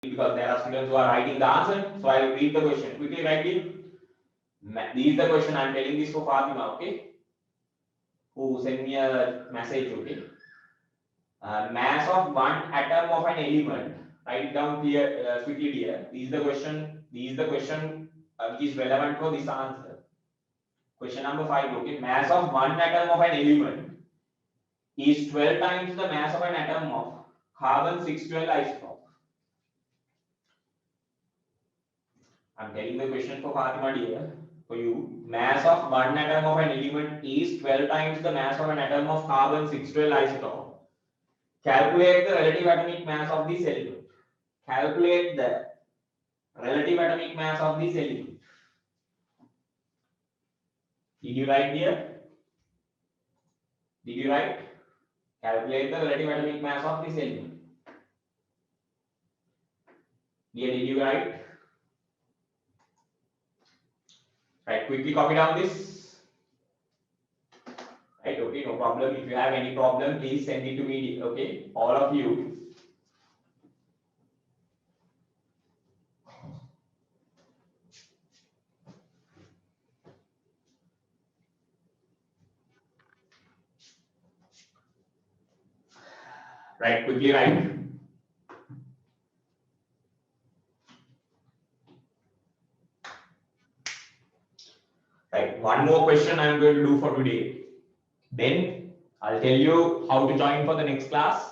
because there are students who are writing the answer. So I will read the question. Quickly write it. This is the question. I am telling this for Fatima, okay? Who sent me a message, okay? Mass of one atom of an element. Write it down clear, quickly here. This is the question. This is the question which is relevant for this answer. Question number 5, okay? Mass of one atom of an element is 12 times the mass of an atom of carbon 612 isotope. I'm telling the question for Fatima dear. For you, mass of one atom of an element is 12 times the mass of an atom of carbon 612 isotope. Calculate the relative atomic mass of this element. Calculate the relative atomic mass of this element. Did you write here? Did you write? Calculate the relative atomic mass of this element. Here, did you write? Right, quickly copy down this. Right, okay, no problem. If you have any problem, please send it to me. Okay, all of you. Right, quickly write. Right, one more question I am going to do for today. Then I'll tell you how to join for the next class.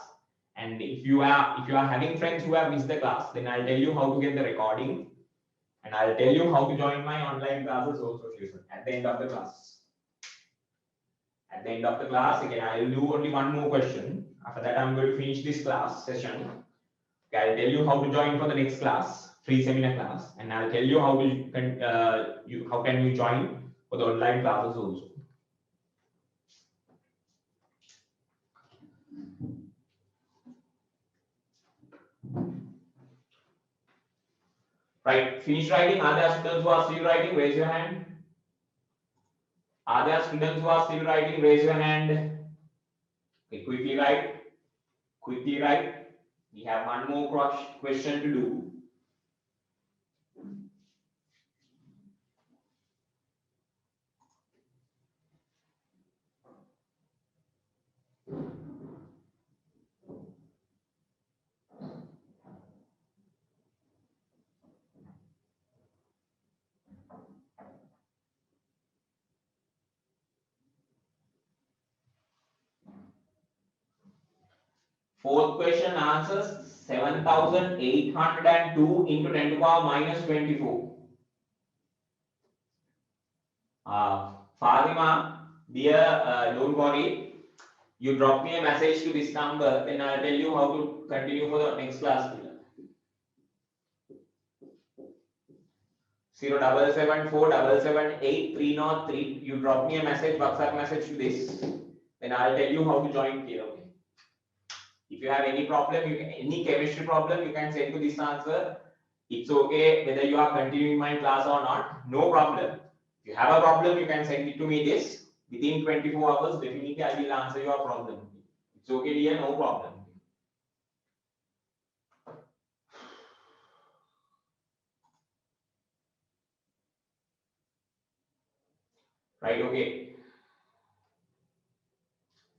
And if you are having friends who have missed the class, then I'll tell you how to get the recording, and I'll tell you how to join my online classes also at the end of the class. At the end of the class, again, I will do only one more question. After that, I'm going to finish this class session. Okay, I'll tell you how to join for the next class, free seminar class, and I'll tell you how can you join for the online classes also. Right, finish writing. Are there students who are still writing? Raise your hand. Are there students who are still writing? Raise your hand. Okay, quickly write. Quickly write. We have one more question to do. Fourth question answers 7,802 into 10 to the power minus 24. Fatima, dear, don't worry. You drop me a message to this number, then I'll tell you how to continue for the next class. 077477830. You drop me a message, WhatsApp message to this, then I'll tell you how to join here. Okay. If you have any problem, any chemistry problem, you can send to this answer. It's okay whether you are continuing my class or not. No problem. If you have a problem, you can send it to me this. Within 24 hours, definitely I will answer your problem. It's okay, dear, no problem. Right, okay.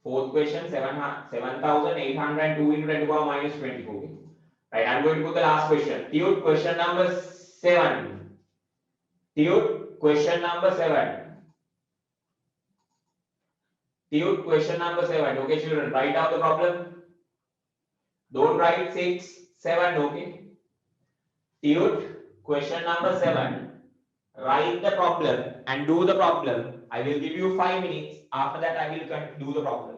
Fourth question, 7,802 into 10 to the power minus 24. Right, I'm going to put the last question. Dude, question number 7. Dude, question number 7. Dude, question number 7. Okay, children, write out the problem. Don't write 6, 7, okay? Dude, question number 7. Write the problem and do the problem. I will give you 5 minutes. After that, I will do the problem.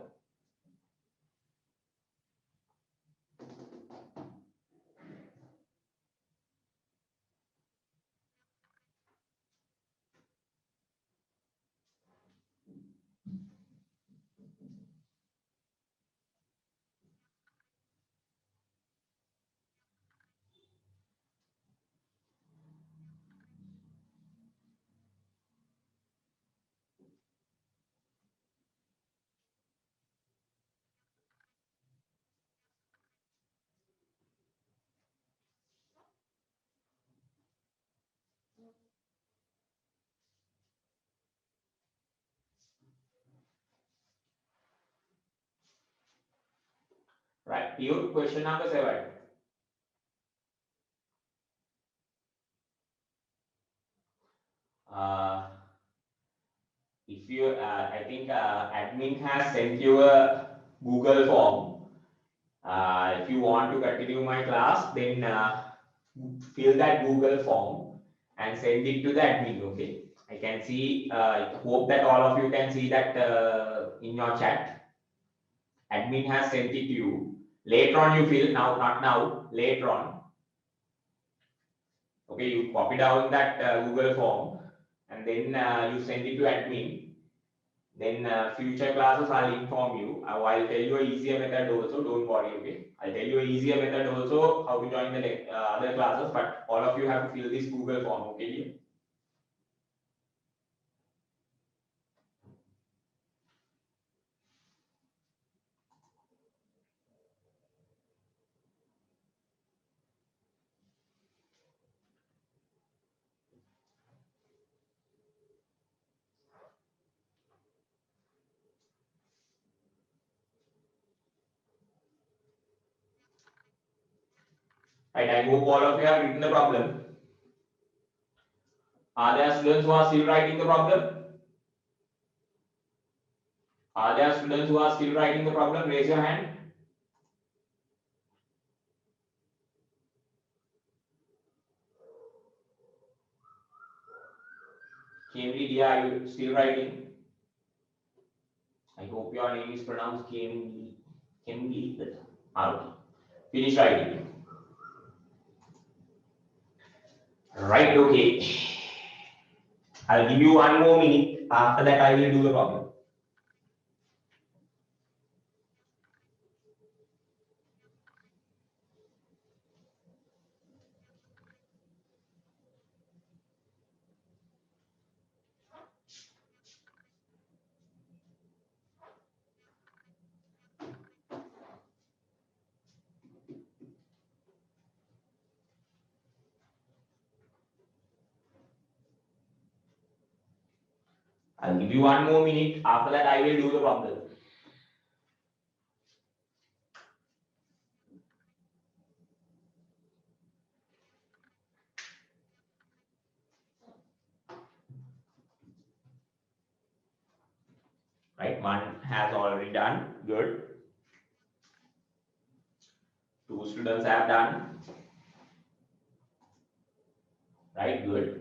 Right. Pure question number 7. If you, I think admin has sent you a Google form. If you want to continue my class, then fill that Google form and send it to the admin. Okay. I can see. Hope that all of you can see that in your chat. Admin has sent it to you. Later on, you fill. Now, not now. Later on. Okay, you copy down that Google form and then you send it to admin. Then future classes I'll inform you. I'll tell you a easier method also. Don't worry. Okay, I'll tell you a easier method also how to join the other classes. But all of you have to fill this Google form. Okay. Right. I hope all of you have written the problem. Are there students who are still writing the problem? Are there students who are still writing the problem? Raise your hand. Kemli, are you still writing? I hope your name is pronounced Kemli. Kemli. Okay. Finish writing. Right, okay. I'll give you 1 more minute. After that, I will do the problem. I'll give you 1 more minute. After that, I will do the problem. Right, 1 has already done. Good. 2 students have done. Right, good.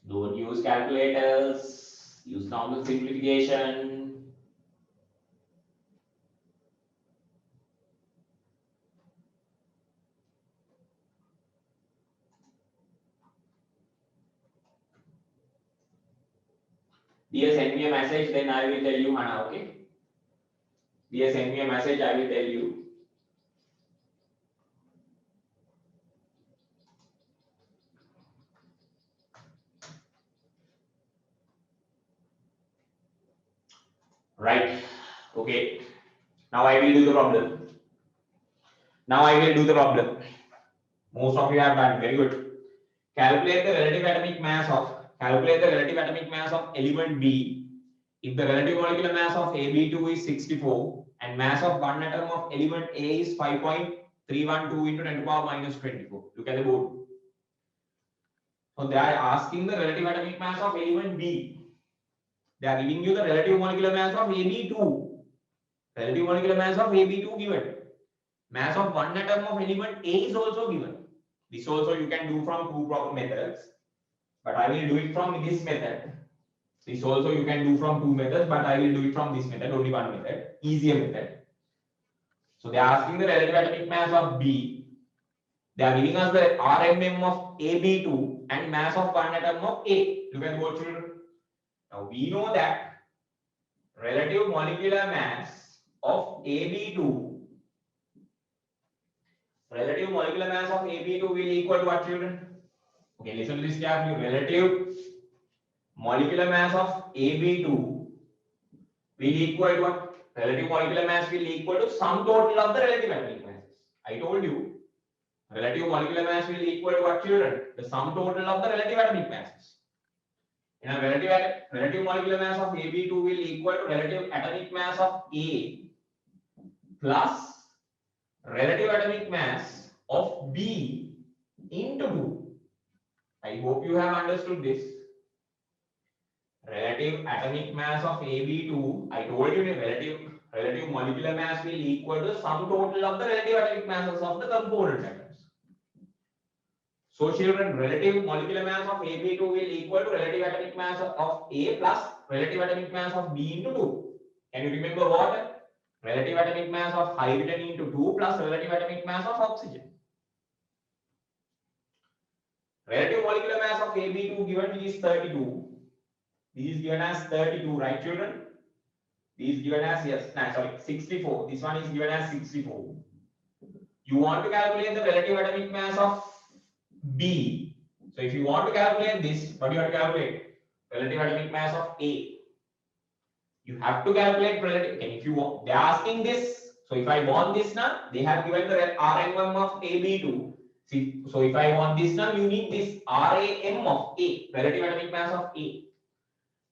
Don't use calculators. Use normal simplification. Dear, send me a message, then I will tell you, Hana, okay? Dear, send me a message, I will tell you. Right, okay. Now I will do the problem. Most of you have done, very good. Calculate the relative atomic mass of element B. If the relative molecular mass of AB2 is 64 and mass of one atom of element A is 5.312 into 10 to the power minus 24. Look at the board. So they are asking the relative atomic mass of element B. They are giving you the relative molecular mass of AB2. Relative molecular mass of AB2 given. Mass of one atom of element A is also given. This also you can do from 2 proper methods, but I will do it from this method. This also you can do from 2 methods, but I will do it from this method, only one method, easier method. So they are asking the relative atomic mass of B. They are giving us the RMM of AB2 and mass of one atom of A. Look at the board, children. Now we know that relative molecular mass of AB2 will equal to what, children? Okay, listen to this carefully. Relative molecular mass of AB2 will equal to what? Relative molecular mass will equal to sum total of the relative atomic masses. I told you relative molecular mass will equal to what, children? The sum total of the relative atomic masses. In a relative molecular mass of AB2 will equal to relative atomic mass of A plus relative atomic mass of B into 2. I hope you have understood this. Relative atomic mass of AB2, I told you the relative molecular mass will equal to sum total of the relative atomic masses of the component atoms. So children, relative molecular mass of AB2 will equal to relative atomic mass of A plus relative atomic mass of B into 2. Can you remember what? Relative atomic mass of hydrogen into 2 plus relative atomic mass of oxygen. Relative molecular mass of AB2 given is 32. This is given as 32, right children? This is given as, yes, no, sorry, 64. This one is given as 64. You want to calculate the relative atomic mass of B. So if you want to calculate this, what you have to calculate? Relative atomic mass of A. You have to calculate relative. Okay, if you want, they're asking this. So if I want this now, they have given the RMM of AB2. See, so if I want this now, you need this RAM of A, relative atomic mass of A.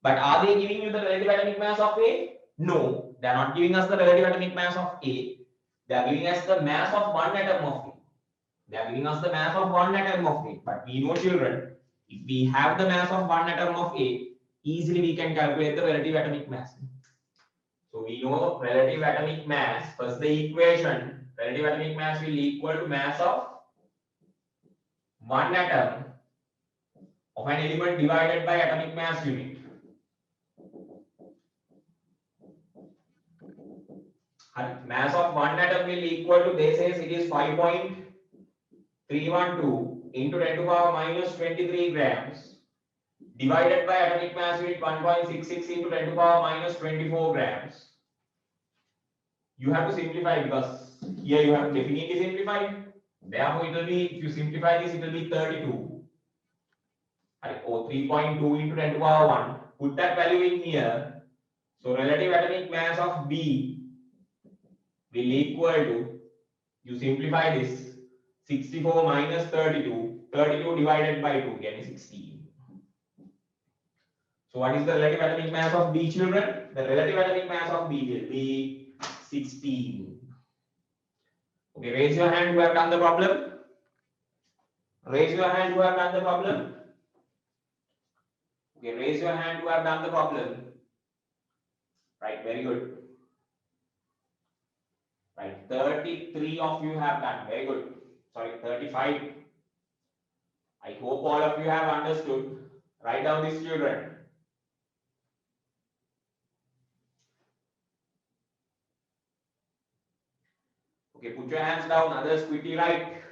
But are they giving you the relative atomic mass of A? No, they are not giving us the relative atomic mass of A. They are giving us the mass of one atom of A. They are giving us the mass of one atom of A. But we know, children, if we have the mass of one atom of A, easily we can calculate the relative atomic mass. So we know relative atomic mass. First the equation, relative atomic mass will equal to mass of one atom of an element divided by atomic mass unit. Mass of one atom will equal to, they says it is 5.312 into 10 to the power minus 23 grams divided by atomic mass unit 1.66 into 10 to the power minus 24 grams. You have to simplify because here you have definitely simplified. Therefore, it will be, if you simplify this, it will be 32. Or 3.2 into 10 to the power 1. Put that value in here. So relative atomic mass of B will equal to, you simplify this, 64 minus 32, 32 divided by 2, again 16. So what is the relative atomic mass of B, children? The relative atomic mass of B will be 16. Okay, raise your hand who have done the problem. Raise your hand who have done the problem. Okay, raise your hand who have done the problem. Right, very good. Right, 33 of you have done. Very good. Sorry, 35. I hope all of you have understood. Write down this, children. Okay, put your hands down. Others quickly write.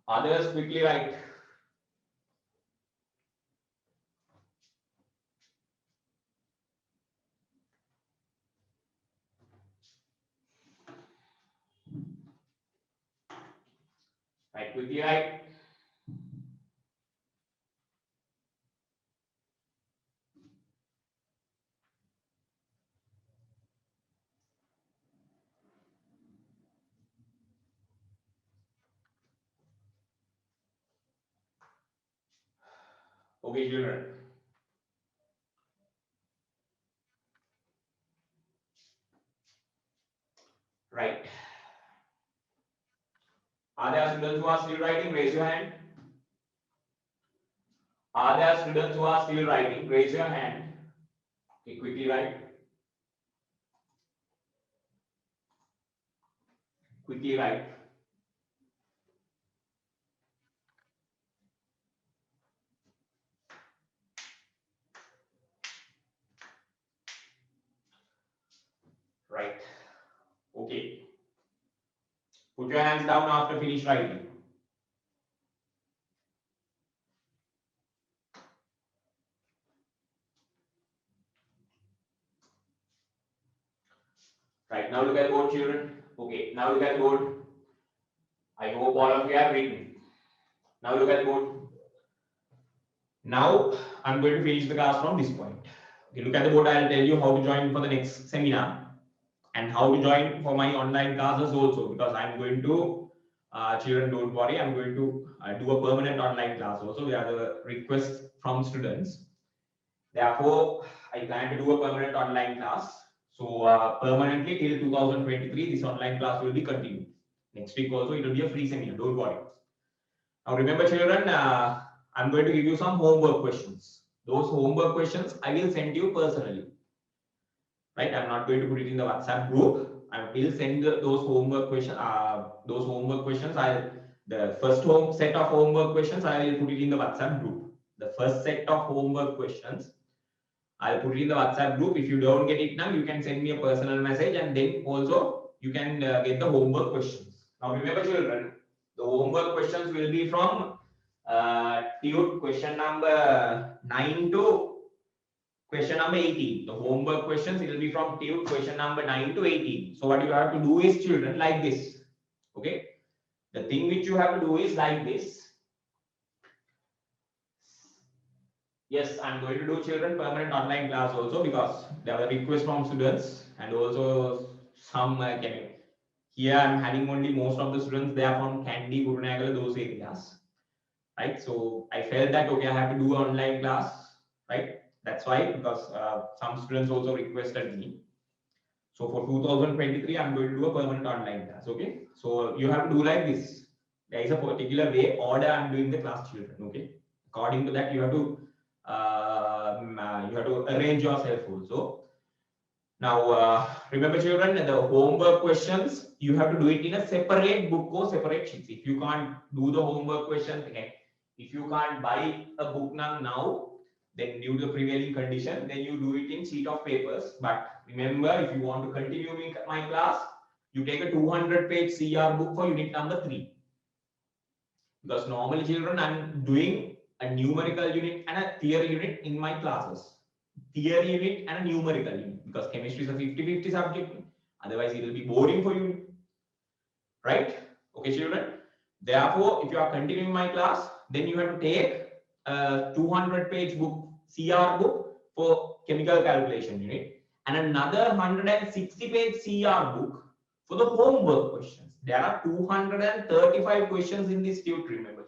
Others quickly write. Right, quickly write. Okay, children. Right. Are there students who are still writing? Raise your hand. Are there students who are still writing? Raise your hand. Okay, quickly write. Quickly write. Right. Okay. Put your hands down after finish writing. Right, now look at the board, children. Okay, now look at the board. I hope all of you have written. Now look at the board. Now I'm going to finish the class from this point. Okay, look at the board. I'll tell you how to join for the next seminar and how to join for my online classes also, because I'm going to, children, don't worry, I'm going to do a permanent online class also. We have the request from students. Therefore, I plan to do a permanent online class. So permanently till 2023, this online class will be continued. Next week also, it will be a free seminar. Don't worry. Now remember, children, I'm going to give you some homework questions. Those homework questions I will send you personally. Right? I'm not going to put it in the WhatsApp group. I will send those homework questions. The first set of homework questions I will put it in the WhatsApp group. The first set of homework questions I'll put it in the WhatsApp group. If you don't get it now, you can send me a personal message, and then also you can get the homework questions. Now remember, children, the homework questions will be from TUT question number 9 to question number 18. The homework questions, it will be from TUT question number 9 to 18. So what you have to do is, children, like this. Okay. The thing which you have to do is like this. Yes, I'm going to do, children, permanent online class also, because there were requests from students, and also some here I'm having only most of the students, they are from Kandy, Gurunagala, those areas, right? So I felt that okay, I have to do an online class, right? That's why, because some students also requested me. So for 2023, I'm going to do a permanent online class. Okay, so you have to do like this. There is a particular way order I'm doing the class, children. Okay, according to that, you have to arrange yourself also. Now remember, children, the homework questions you have to do it in a separate book or separate sheets. If you can't do the homework questions, okay, if you can't buy a book now, then due to the prevailing condition, then you do it in sheet of papers. But remember, if you want to continue my class, you take a 200-page CR book for unit number 3. Because normally, children, I'm doing a numerical unit and a theory unit in my classes. Theory unit and a numerical unit, because chemistry is a 50-50 subject. Otherwise, it will be boring for you. Right? Okay, children. Therefore, if you are continuing my class, then you have to take a 200-page book, CR book for chemical calculation unit, and another 160-page CR book for the homework questions. There are 235 questions in this tube, remember.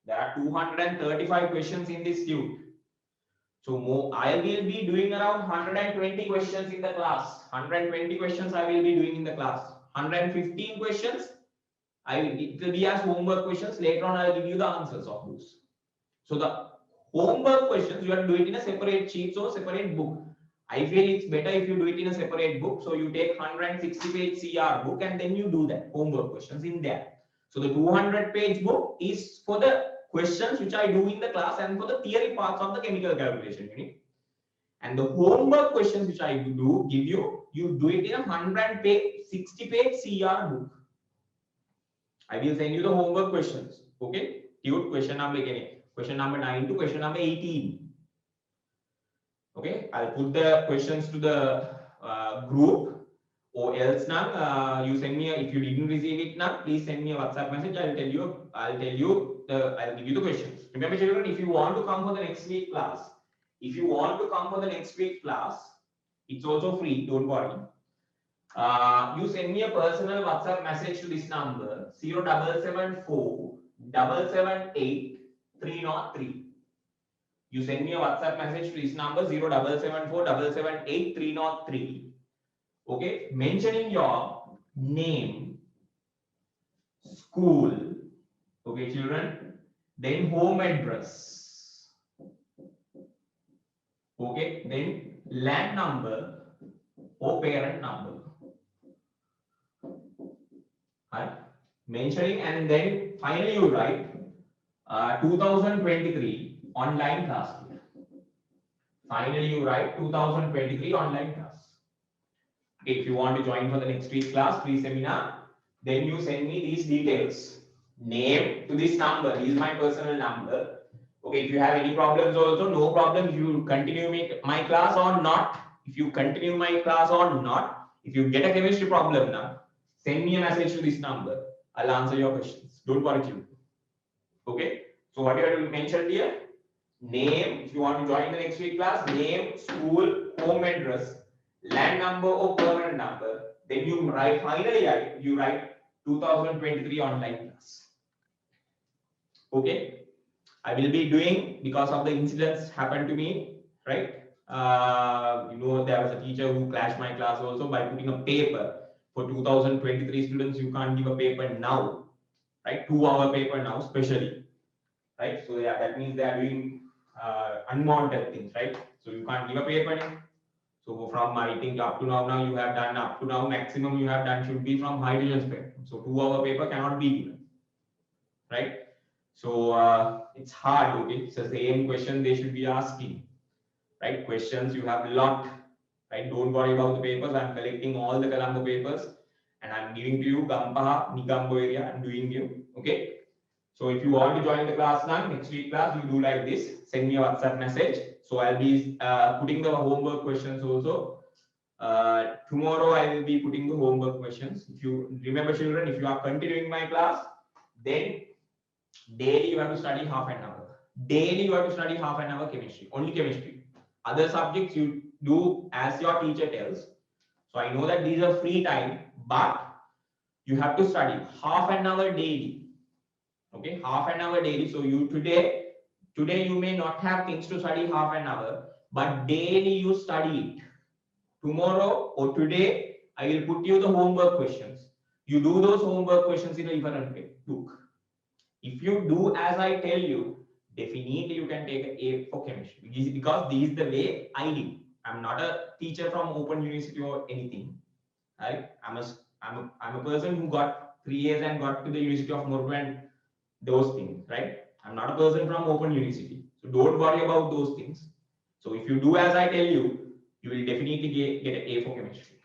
There are 235 questions in this tube. So I will be doing around 120 questions in the class. 120 questions I will be doing in the class. 115 questions, it will be as homework questions. Later on, I will give you the answers of those. So the homework questions, you have to do it in a separate sheet or separate book. I feel it's better if you do it in a separate book. So you take 160-page CR book and then you do that homework questions in there. So the 200-page book is for the questions which I do in the class and for the theory parts of the chemical calculation unit. And the homework questions which I give you, you do it in a 100-page, 60-page CR book. I will send you the homework questions. Okay, TUT question number again. Question number 9 to question number 18. Okay, I'll put the questions to the group, or else now you send me if you didn't receive it now, please send me a WhatsApp message. I'll give you the questions. Remember, children, if you want to come for the next week class, it's also free. Don't worry. You send me a personal WhatsApp message to this number 0774 778 303. You send me a WhatsApp message to this number 0774 778 303. Okay, mentioning your name, school, okay, children, then home address, okay, then land number or parent number. Right? Mentioning, and then finally you write 2023 online class. Finally you write 2023 online class. Okay, if you want to join for the next week class, please seminar, then you send me these details. Name to this number. This is my personal number. Okay, if you have any problems also, no problem. If you continue my class or not, if you get a chemistry problem now, send me a message to this number. I'll answer your questions. Don't worry, children. Okay. So what you have to mention here? name, if you want to join the next week class, name, school, home address, land number or permanent number. Then you write, finally you write 2023 online class. Okay. I will be doing, because of the incidents happened to me, right? There was a teacher who clashed my class also by putting a paper for 2023 students. You can't give a paper now, right? 2-hour paper now, especially, right? So yeah, that means they are doing unwanted things, right? So you can't give a paper now. So from I think up to now you have done up to now maximum you have done should be from hydrogen spectrum. So 2-hour paper cannot be given, right? So it's hard. Okay, it's the same question they should be asking, right? Questions you have a lot, right? Don't worry about the papers. I'm collecting all the Colombo papers and I'm giving to you Gampaha, Nigambo area. I'm doing you. Okay. So if you want to join the class now, next week class, you do like this. Send me a WhatsApp message. So I'll be putting the homework questions also. Tomorrow I will be putting the homework questions. If you remember, children, if you are continuing my class, then daily you have to study half an hour. Daily you have to study half an hour chemistry, only chemistry. Other subjects you do as your teacher tells. So I know that these are free time, but you have to study half an hour daily. Okay, half an hour daily. So you today you may not have things to study half an hour, but daily you study it. Tomorrow or today, I will put you the homework questions. You do those homework questions in a different book. If you do as I tell you, definitely you can take an A for chemistry, because this is the way I did. I'm not a teacher from Open University or anything. Right? I'm a person who got 3 years and got to the University of Morocco and those things, right? I'm not a person from Open University. So don't worry about those things. So if you do as I tell you, you will definitely get an A for chemistry.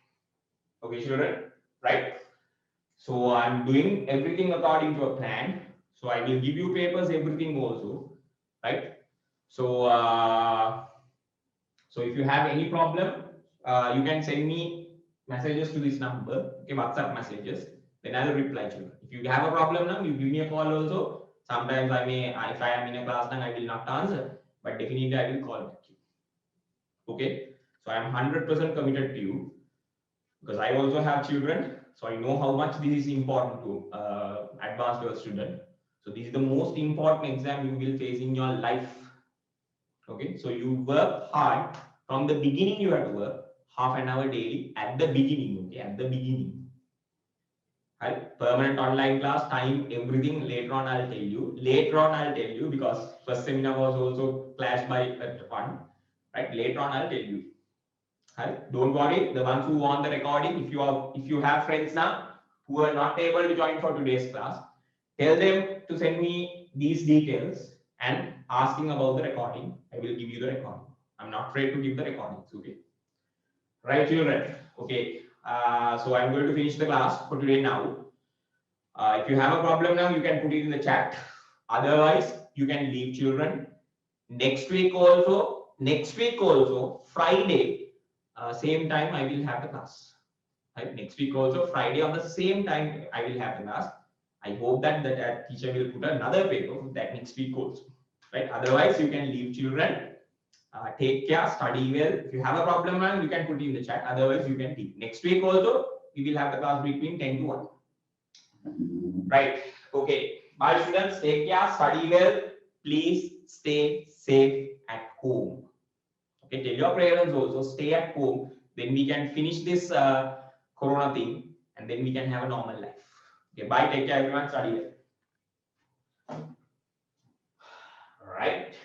Okay, children, right? So I'm doing everything according to a plan. So I will give you papers, everything also, right? So so if you have any problem, you can send me messages to this number, okay, WhatsApp messages. Then I will reply to you. If you have a problem now, you give me a call also. Sometimes I may, if I am in a class, then I will not answer, but definitely I will call back you. Okay, so I am 100% committed to you, because I also have children, so I know how much this is important to advanced level student. So this is the most important exam you will face in your life. Okay, so you work hard from the beginning. You have to work half an hour daily at the beginning. Okay, at the beginning. Right? Permanent online class time, everything later on I'll tell you. Later on I'll tell you, because first seminar was also clashed by one. Right? Later on I'll tell you. Right? Don't worry, the ones who want the recording, if you have friends now who are not able to join for today's class, tell them to send me these details and asking about the recording. I will give you the recording. I'm not afraid to give the recordings. Okay. Right, children. Okay. So I'm going to finish the class for today now. If you have a problem now, you can put it in the chat. Otherwise, you can leave, children. Next week also, Friday, same time I will have the class. Right? Next week also, Friday on the same time I will have the class. I hope that the teacher will put another paper that next week also. Right? Otherwise, you can leave, children. Take care, study well. If you have a problem, man, you can put it in the chat. Otherwise, you can leave. Next week also, we will have the class between 10 to 1. Right? Okay. Bye, students. Take care, study well. Please stay safe at home. Okay, tell your parents also, stay at home. Then we can finish this corona thing, and then we can have a normal life. Okay, bye. Take care, everyone. Study well. Right.